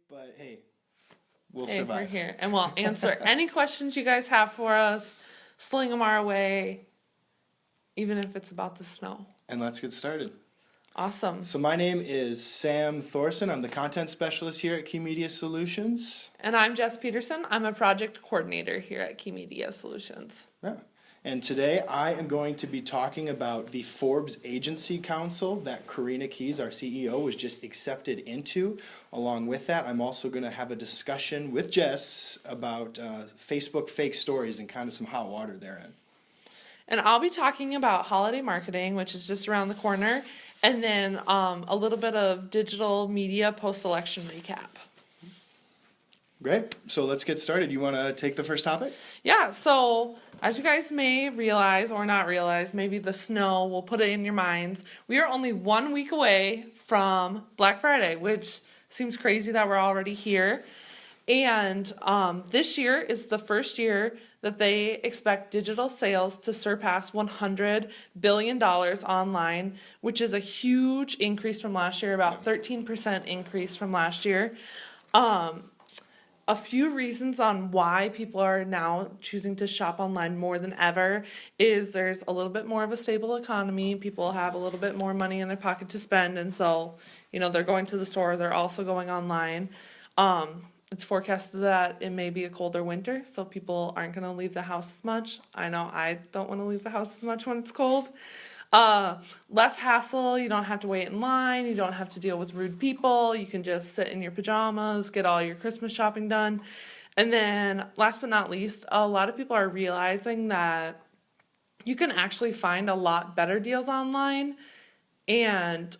but hey, we'll Hey, survive. we're here, and we'll answer any questions you guys have for us. Sling them our way, even if it's about the snow. And let's get started. Awesome. So my name is Sam Thorson. I'm the content specialist here at Key Media Solutions. And I'm Jess Peterson. I'm a project coordinator here at Key Media Solutions. Yeah. And today I am going to be talking about the Forbes Agency Council that Karina Keys, our CEO, was just accepted into. Along with that, I'm also going to have a discussion with Jess about Facebook fake stories and kind of some hot water therein. And I'll be talking about holiday marketing, which is just around the corner, and then a little bit of digital media post-election recap. Great. So let's get started. You want to take the first topic? Yeah, so as you guys may realize or not realize, maybe the snow will put it in your minds. We are only 1 week away from Black Friday, which seems crazy that we're already here. And this year is the first year that they expect digital sales to surpass $100 billion online, which is a huge increase from last year, about 13% increase from last year. A few reasons on why people are now choosing to shop online more than ever is there's a little bit more of a stable economy. People have a little bit more money in their pocket to spend, and so, they're going to the store. They're also going online. It's forecasted that it may be a colder winter, so people aren't going to leave the house as much. I know I don't want to leave the house as much when it's cold. Less hassle. You don't have to wait in line. You don't have to deal with rude people. You can just sit in your pajamas, get all your Christmas shopping done. And then last but not least, a lot of people are realizing that you can actually find a lot better deals online and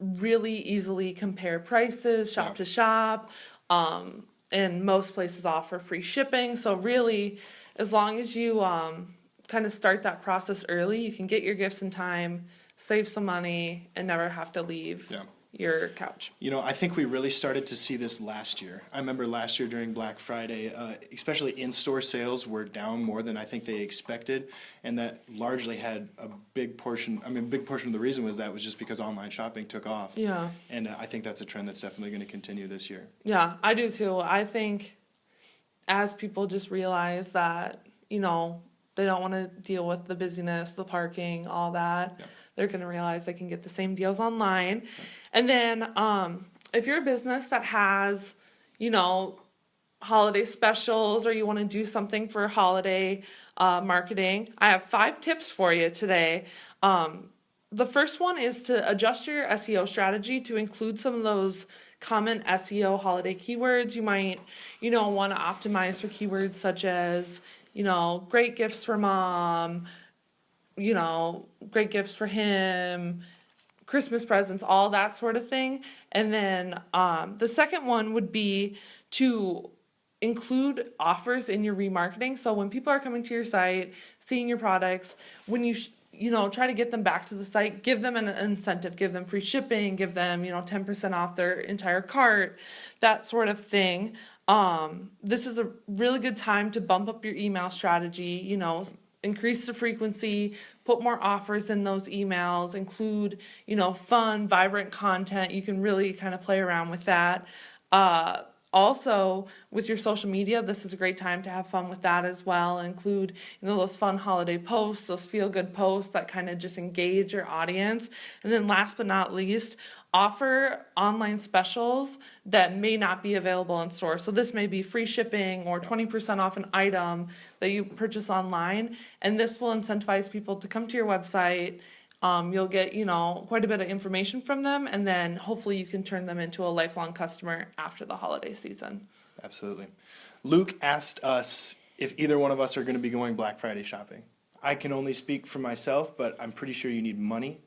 really easily compare prices, shop to shop. And most places offer free shipping. So really, as long as you kind of start that process early, you can get your gifts in time, save some money, and never have to leave your couch. I think we really started to see this last year. I remember last year during Black Friday, especially in-store sales were down more than I think they expected, and that largely had a big portion of the reason was just because online shopping took off. Yeah. And I think that's a trend that's definitely going to continue this year. Yeah, I do too. I think as people just realize that, they don't want to deal with the busyness, the parking, all that. They're going to realize they can get the same deals online. And then if you're a business that has, holiday specials or you want to do something for holiday marketing, I have 5 tips for you today. The first one is to adjust your SEO strategy to include some of those common SEO holiday keywords. You might, want to optimize for keywords such as, great gifts for mom, great gifts for him, Christmas presents, all that sort of thing. And then the second one would be to include offers in your remarketing. So when people are coming to your site, seeing your products, when you try to get them back to the site, give them an incentive, give them free shipping, give them, 10% off their entire cart, that sort of thing. This is a really good time to bump up your email strategy, increase the frequency, put more offers in those emails, include, fun, vibrant content. You can really kind of play around with that. Also, with your social media, this is a great time to have fun with that as well. Include, those fun holiday posts, those feel-good posts that kind of just engage your audience. And then last but not least, offer online specials that may not be available in store. So this may be free shipping or 20% off an item that you purchase online. And this will incentivize people to come to your website. You'll get, quite a bit of information from them, and then hopefully you can turn them into a lifelong customer after the holiday season. Absolutely. Luke asked us if either one of us are going to be going Black Friday shopping. I can only speak for myself, but I'm pretty sure you need money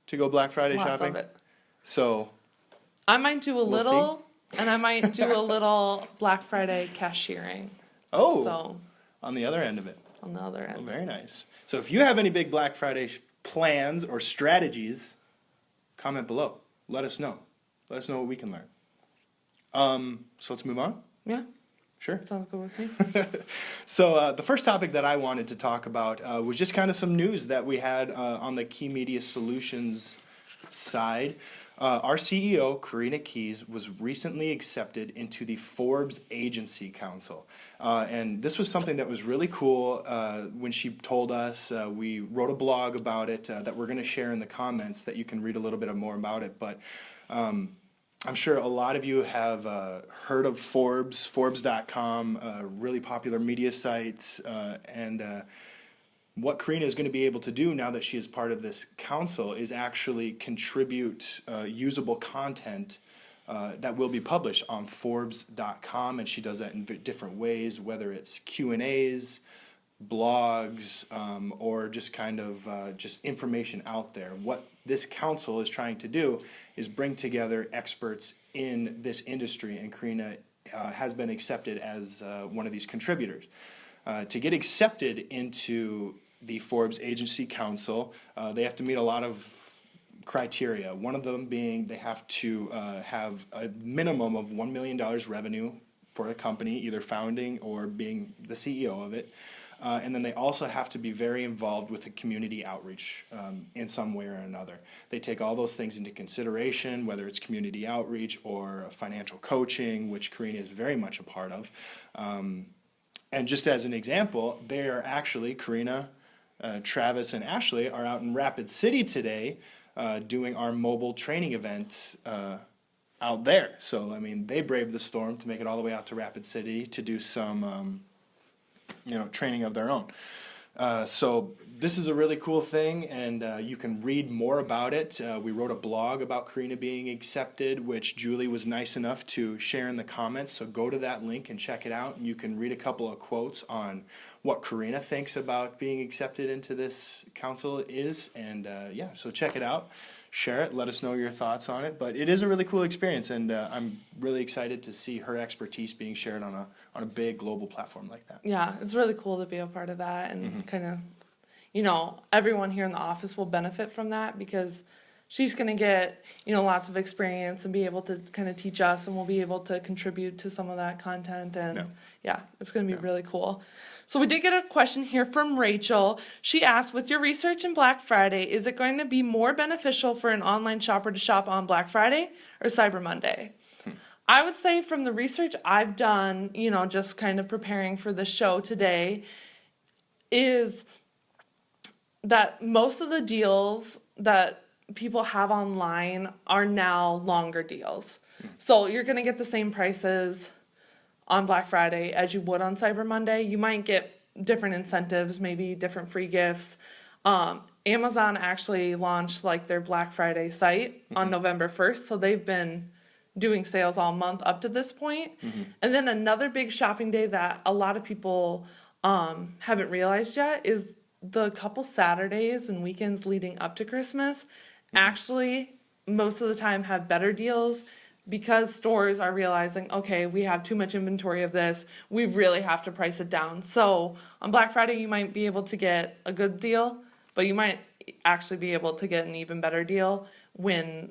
to go Black Friday shopping. Of it. So I might do a little, and I might do a little Black Friday cashiering. Oh, so on the other end of it. On the other end. Oh, very nice. So if you have any big Black Friday plans or strategies, comment below. Let us know. Let us know what we can learn. So let's move on. Yeah. Sure. Sounds good with me. So the first topic that I wanted to talk about was just kind of some news that we had on the Key Media Solutions side. Our CEO, Karina Keys, was recently accepted into the Forbes Agency Council. And this was something that was really cool when she told us. We wrote a blog about it that we're going to share in the comments that you can read a little bit more about it. But I'm sure a lot of you have heard of Forbes, Forbes.com, really popular media sites, and what Karina is going to be able to do now that she is part of this council is actually contribute usable content that will be published on Forbes.com, and she does that in different ways, whether it's Q&As, blogs, or just kind of just information out there. What this council is trying to do is bring together experts in this industry, and Karina has been accepted as one of these contributors. To get accepted into the Forbes Agency Council, they have to meet a lot of criteria. One of them being they have to have a minimum of $1 million revenue for a company, either founding or being the CEO of it. And then they also have to be very involved with the community outreach in some way or another. They take all those things into consideration, whether it's community outreach or financial coaching, which Karina is very much a part of. And just as an example, they are actually, Karina, Travis, and Ashley are out in Rapid City today doing our mobile training event out there. So, I mean, they braved the storm to make it all the way out to Rapid City to do some, training of their own. So this is a really cool thing, and you can read more about it. We wrote a blog about Karina being accepted, which Julie was nice enough to share in the comments. So go to that link and check it out, and you can read a couple of quotes on what Karina thinks about being accepted into this council is. And so check it out. Share it. Let us know your thoughts on it. But it is a really cool experience, and I'm really excited to see her expertise being shared on a big global platform like that. Yeah, it's really cool to be a part of that, and kind of, everyone here in the office will benefit from that because she's going to get, lots of experience and be able to kind of teach us, and we'll be able to contribute to some of that content, and it's going to be really cool. So we did get a question here from Rachel. She asked, with your research in Black Friday, is it going to be more beneficial for an online shopper to shop on Black Friday or Cyber Monday? I would say from the research I've done, just kind of preparing for the show today, is that most of the deals that people have online are now longer deals. So you're going to get the same prices on Black Friday as you would on Cyber Monday. You might get different incentives, maybe different free gifts. Amazon actually launched their Black Friday site on November 1st, so they've been doing sales all month up to this point. And then another big shopping day that a lot of people haven't realized yet is the couple Saturdays and weekends leading up to Christmas actually most of the time have better deals, because stores are realizing, okay, we have too much inventory of this, we really have to price it down. So on Black Friday, you might be able to get a good deal, but you might actually be able to get an even better deal when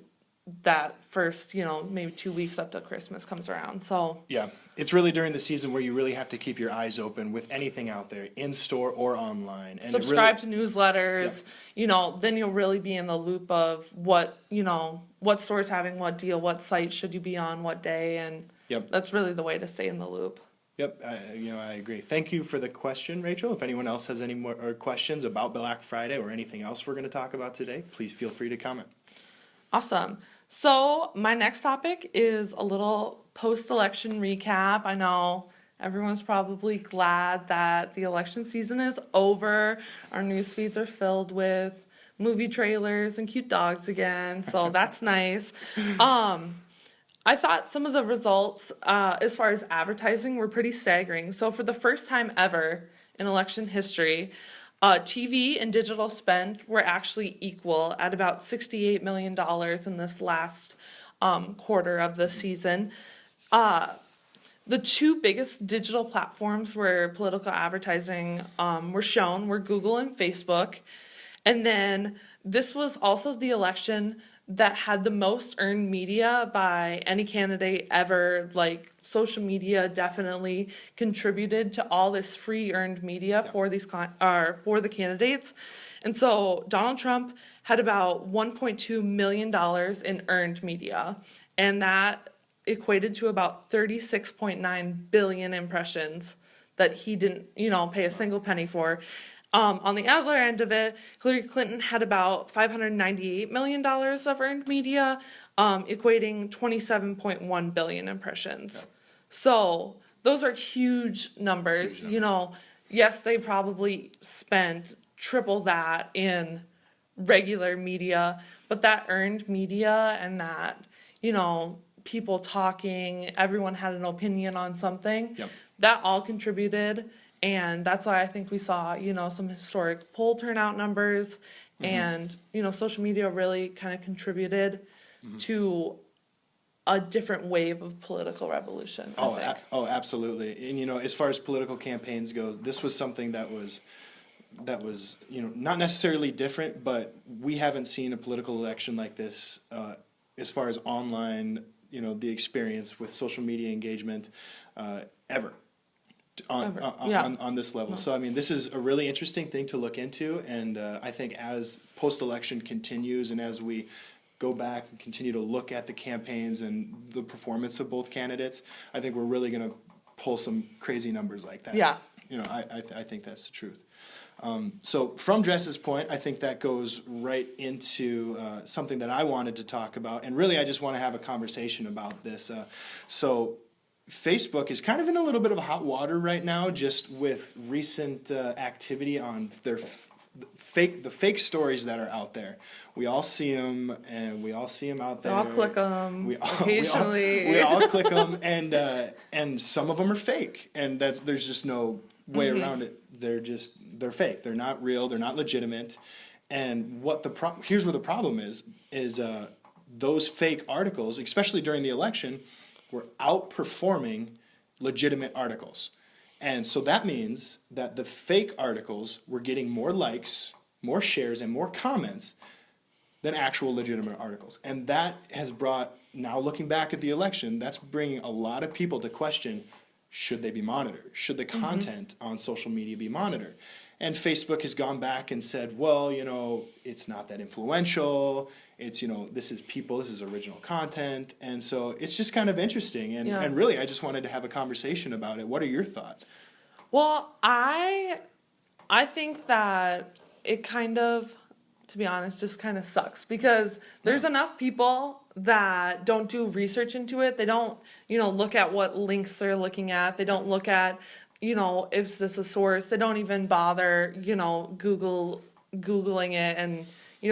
that first, maybe 2 weeks up to Christmas comes around. So yeah, it's really during the season where you really have to keep your eyes open with anything out there, in store or online. And subscribe to newsletters. Then you'll really be in the loop of what store's having what deal, what site should you be on, what day, and that's really the way to stay in the loop. Yep, I agree. Thank you for the question, Rachel. If anyone else has any more questions about Black Friday or anything else we're going to talk about today, please feel free to comment. Awesome. So my next topic is a little post-election recap. I know everyone's probably glad that the election season is over. Our news feeds are filled with movie trailers and cute dogs again, so that's nice. I thought some of the results as far as advertising were pretty staggering. So for the first time ever in election history, TV and digital spend were actually equal at about $68 million in this last quarter of the season. The two biggest digital platforms where political advertising were shown were Google and Facebook. And then this was also the election that had the most earned media by any candidate ever. Like, social media definitely contributed to all this free earned media for these for the candidates. And so Donald Trump had about $1.2 million in earned media, and that equated to about 36.9 billion impressions that he didn't, pay a single penny for. On the other end of it, Hillary Clinton had about $598 million of earned media, equating 27.1 billion impressions. Yeah. So those are huge numbers. Yes, they probably spent triple that in regular media, but that earned media and that, people talking, everyone had an opinion on something, that all contributed. And that's why I think we saw, some historic poll turnout numbers, and, social media really kind of contributed to a different wave of political revolution. Oh, absolutely. And, as far as political campaigns goes, this was something that was, not necessarily different, but we haven't seen a political election like this, as far as online, the experience with social media engagement, ever. On this level. So, this is a really interesting thing to look into, and I think as post-election continues and as we go back and continue to look at the campaigns and the performance of both candidates, I think we're really going to pull some crazy numbers like that. Yeah. I think that's the truth. So from Jess's point, I think that goes right into something that I wanted to talk about, and really I just want to have a conversation about this. So Facebook is kind of in a little bit of hot water right now, just with recent activity on their fake stories that are out there. We all see them, and we all see them out there. We all click them occasionally. We all click them, and some of them are fake, and there's just no way around it. They're fake. They're not real. They're not legitimate. And here's where the problem is those fake articles, especially during the election, were outperforming legitimate articles. And so that means that the fake articles were getting more likes, more shares, and more comments than actual legitimate articles. And that has brought, now looking back at the election, that's bringing a lot of people to question, should they be monitored? Should the content on social media be monitored? And Facebook has gone back and said, well, it's not that influential. It's, this is original content. And so it's just kind of interesting. And really, I just wanted to have a conversation about it. What are your thoughts? Well, I think that it kind of, to be honest, just kind of sucks, because there's enough people that don't do research into it. They don't, look at what links they're looking at. They don't look at, is this a source? They don't even bother, Googling it and,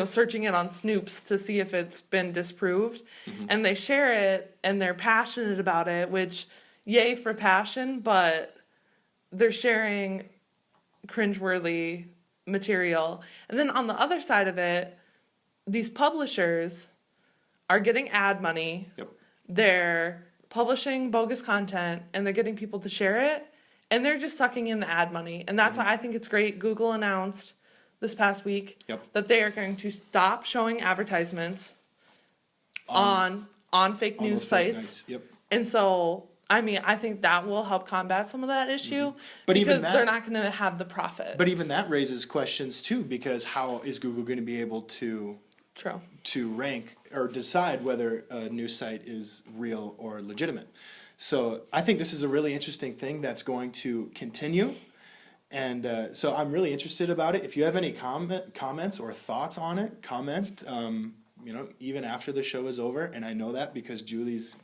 searching it on Snoops to see if it's been disproved. And they share it, and they're passionate about it, which, yay for passion, but they're sharing cringeworthy material. And then on the other side of it, these publishers are getting ad money. Yep. They're publishing bogus content, and they're getting people to share it, and they're just sucking in the ad money. And that's why I think it's great. Google announced this past week that they are going to stop showing advertisements on fake news sites. Yep. And so, I think that will help combat some of that issue, because they're not going to have the profit. But even that raises questions too, because how is Google going to be able to rank or decide whether a news site is real or legitimate? So I think this is a really interesting thing that's going to continue. And so I'm really interested about it. If you have any comments or thoughts on it, comment, even after the show is over. And I know that because Julie's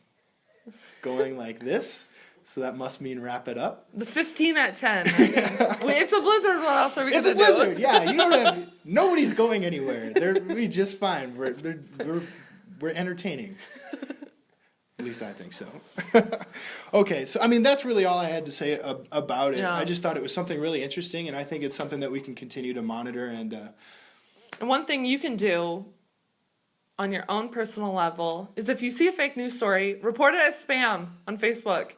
going like this. So that must mean wrap it up. The 15 at 10. It's a blizzard. What else are we going to do? It's a blizzard. Yeah, you don't have. Nobody's going anywhere. We just fine. We're entertaining. At least I think so. Okay, so that's really all I had to say about it. Yeah. I just thought it was something really interesting, and I think it's something that we can continue to monitor. And one thing you can do on your own personal level is, if you see a fake news story, report it as spam on Facebook.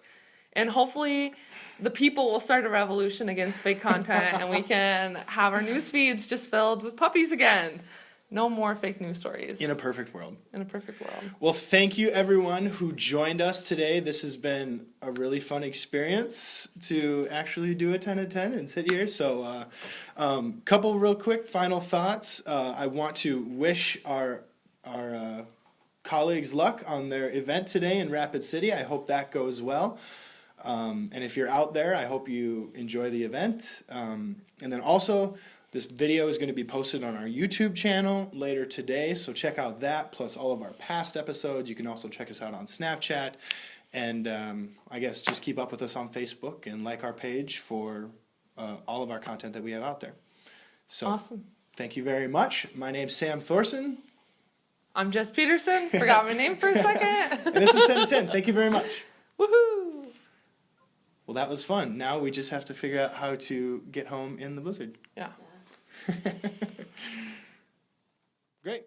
And hopefully the people will start a revolution against fake content, and we can have our news feeds just filled with puppies again. No more fake news stories. In a perfect world. In a perfect world. Well, thank you everyone who joined us today. This has been a really fun experience to actually do a 10 of 10 and sit here. So, couple real quick final thoughts. I want to wish our colleagues luck on their event today in Rapid City. I hope that goes well. And if you're out there, I hope you enjoy the event. And then also, this video is going to be posted on our YouTube channel later today, so check out that, plus all of our past episodes. You can also check us out on Snapchat, and I guess just keep up with us on Facebook and like our page for all of our content that we have out there. So, awesome. Thank you very much. My name's Sam Thorson. I'm Jess Peterson. Forgot my name for a second. And this is 10 to 10. Thank you very much. Woohoo! Well, that was fun. Now we just have to figure out how to get home in the blizzard. Yeah. Great.